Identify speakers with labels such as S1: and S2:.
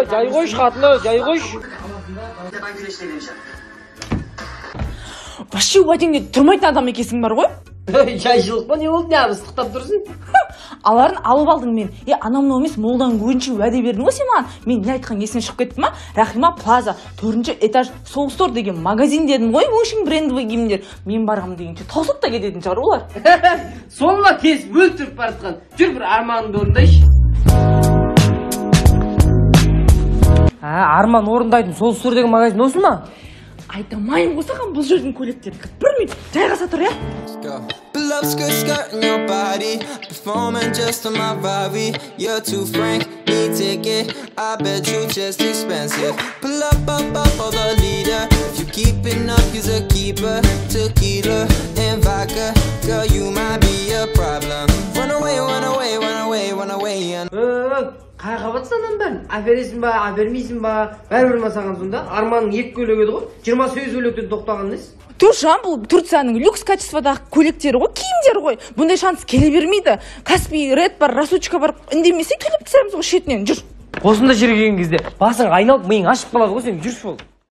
S1: Jay koş katlı, jay koş.
S2: Ben güneşle vereceğim.
S3: Вообще уәдеңде тұрмайтын адам екенсің бар ғой?
S1: Жайшылық па, не болды, не ыстықтап тұрсың?
S3: Аларын алып алдың мен. Анау емес, молдан көбінше уәде бердің ғой сен маған. Мен не айтқан есіне шығып кетті ма? Рахима Плаза, 4-ші этаж Soul Store деген магазин дедім ғой, өшің брендовый киімдер. Мен барғам дегенше тосып та кететін шығар олар.
S1: Сонға кесіп өлтіріп баратқан. Жүр бір арманыңды орындайшы. Арман орындайтын Soul Store деген магазин осы ма?
S3: Айтамайын қосаған бұл жердің көйлектері. Бір минут жайғаса тұр, я?
S4: Pull up skirt, skirt in your body. Performing just on my Rari. You're too frank, need ticket. I bet you just expensive. Pull up for the leader. If you keeping up, you's a keeper. Tequila and vodka. Girl, you might be a problem. Run away, run away, run away, run away.
S1: Қайға батсанан бәрін? Әпересің ба, әпермейсің ба? Бәрібір ма саған сонда? Арманның 2 көйлек еді ғой? 28 көйлектен тоқтаған несі?
S3: Тұржан, бұл Турцияның люкс качестводағы көйлектері ғой, киімдері ғой. Бұндай шанс келе бермейді. Каспий, Ред бар, Расучка бар. Үндемесе келіп түсеміз ғой шетінен. Жүр.
S1: Осында жерге келген кезде басың айналып миың ашып қалады ғой сен, жүрші бол.